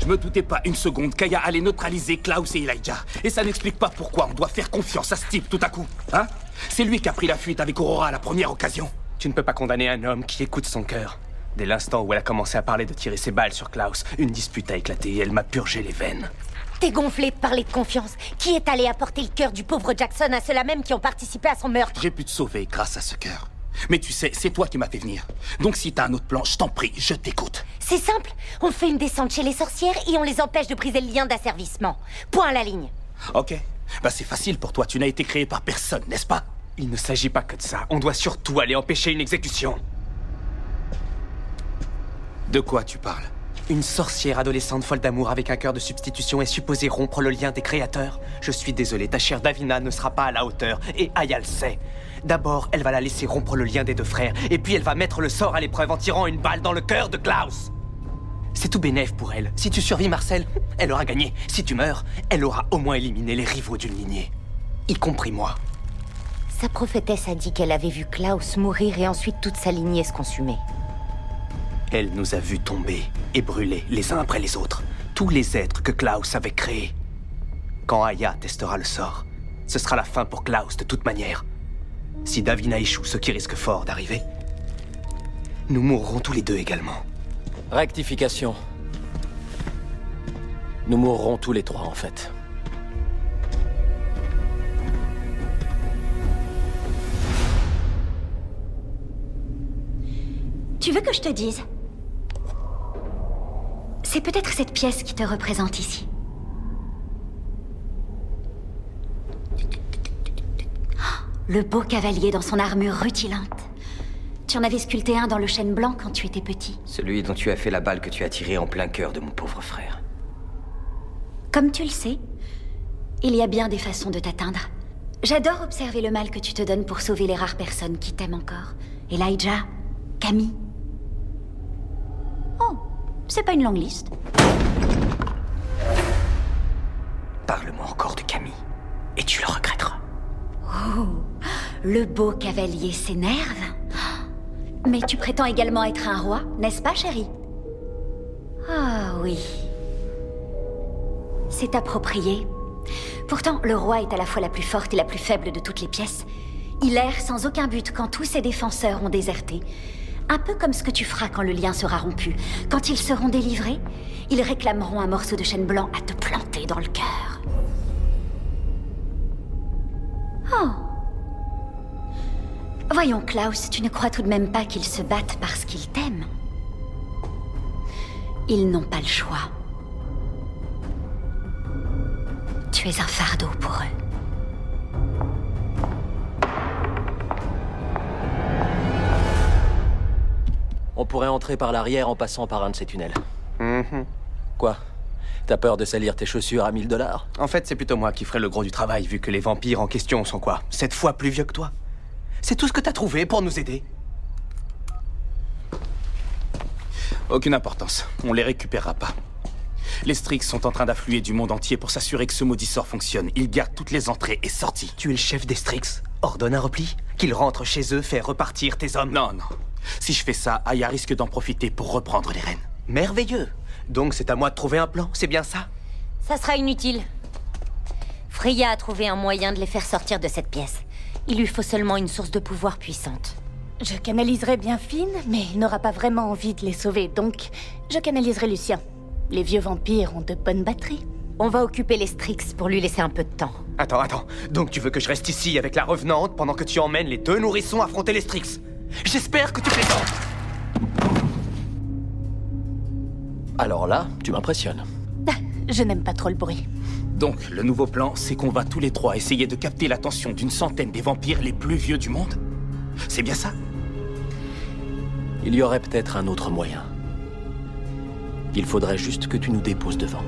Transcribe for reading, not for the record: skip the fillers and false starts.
Je me doutais pas une seconde qu'Aya allait neutraliser Klaus et Elijah. Et ça n'explique pas pourquoi on doit faire confiance à ce type tout à coup. Hein? C'est lui qui a pris la fuite avec Aurora à la première occasion. Tu ne peux pas condamner un homme qui écoute son cœur. Dès l'instant où elle a commencé à parler de tirer ses balles sur Klaus, une dispute a éclaté et elle m'a purgé les veines. T'es gonflé de parler de confiance. Qui est allé apporter le cœur du pauvre Jackson à ceux-là même qui ont participé à son meurtre? J'ai pu te sauver grâce à ce cœur. Mais tu sais, c'est toi qui m'as fait venir. Donc si t'as un autre plan, je t'en prie, je t'écoute. C'est simple. On fait une descente chez les sorcières et on les empêche de briser le lien d'asservissement. Point à la ligne. Ok. Bah c'est facile pour toi, tu n'as été créé par personne, n'est-ce pas? Il ne s'agit pas que de ça. On doit surtout aller empêcher une exécution. De quoi tu parles? Une sorcière adolescente folle d'amour avec un cœur de substitution est supposée rompre le lien des créateurs. Je suis désolé, ta chère Davina ne sera pas à la hauteur, et Aya le sait. D'abord, elle va la laisser rompre le lien des deux frères, et puis elle va mettre le sort à l'épreuve en tirant une balle dans le cœur de Klaus. C'est tout bénef pour elle. Si tu survis, Marcel, elle aura gagné. Si tu meurs, elle aura au moins éliminé les rivaux d'une lignée. Y compris moi. Sa prophétesse a dit qu'elle avait vu Klaus mourir et ensuite toute sa lignée se consumer. Elle nous a vus tomber et brûler les uns après les autres. Tous les êtres que Klaus avait créés. Quand Aya testera le sort, ce sera la fin pour Klaus de toute manière. Si Davina échoue, ce qui risque fort d'arriver, nous mourrons tous les deux également. Rectification. Nous mourrons tous les trois, en fait. Tu veux que je te dise? C'est peut-être cette pièce qui te représente ici. Le beau cavalier dans son armure rutilante. Tu en avais sculpté un dans le chêne blanc quand tu étais petit. Celui dont tu as fait la balle que tu as tirée en plein cœur de mon pauvre frère. Comme tu le sais, il y a bien des façons de t'atteindre. J'adore observer le mal que tu te donnes pour sauver les rares personnes qui t'aiment encore. Elijah, Camille. Oh, c'est pas une longue liste. Parle-moi encore de Camille, et tu le regretteras. Oh, le beau cavalier s'énerve. Mais tu prétends également être un roi, n'est-ce pas, chérie? Ah oui. C'est approprié. Pourtant, le roi est à la fois la plus forte et la plus faible de toutes les pièces. Il erre sans aucun but quand tous ses défenseurs ont déserté. Un peu comme ce que tu feras quand le lien sera rompu. Quand ils seront délivrés, ils réclameront un morceau de chêne blanc à te planter dans le cœur. Oh. Voyons, Klaus, tu ne crois tout de même pas qu'ils se battent parce qu'ils t'aiment? Ils n'ont pas le choix. Tu es un fardeau pour eux. On pourrait entrer par l'arrière en passant par un de ces tunnels. Quoi? T'as peur de salir tes chaussures à 1000 $? En fait, c'est plutôt moi qui ferai le gros du travail, vu que les vampires en question sont quoi? 7 fois plus vieux que toi? C'est tout ce que t'as trouvé pour nous aider? Aucune importance. On les récupérera pas. Les Strix sont en train d'affluer du monde entier pour s'assurer que ce maudit sort fonctionne. Ils gardent toutes les entrées et sorties. Tu es le chef des Strix. Ordonne un repli. Qu'ils rentrent chez eux, fais repartir tes hommes. Non, non. Si je fais ça, Aya risque d'en profiter pour reprendre les rênes. Merveilleux. Donc c'est à moi de trouver un plan, c'est bien ça? Ça sera inutile. Freya a trouvé un moyen de les faire sortir de cette pièce. Il lui faut seulement une source de pouvoir puissante. Je canaliserai bien Finn, mais il n'aura pas vraiment envie de les sauver, donc je canaliserai Lucien. Les vieux vampires ont de bonnes batteries. On va occuper les Strix pour lui laisser un peu de temps. Attends. Donc tu veux que je reste ici avec la revenante pendant que tu emmènes les deux nourrissons affronter les Strix? J'espère que tu plaisantes. Alors là, tu m'impressionnes. Ah, je n'aime pas trop le bruit. Donc, le nouveau plan, c'est qu'on va tous les trois essayer de capter l'attention d'une centaine des vampires les plus vieux du monde? C'est bien ça? Il y aurait peut-être un autre moyen. Il faudrait juste que tu nous déposes devant.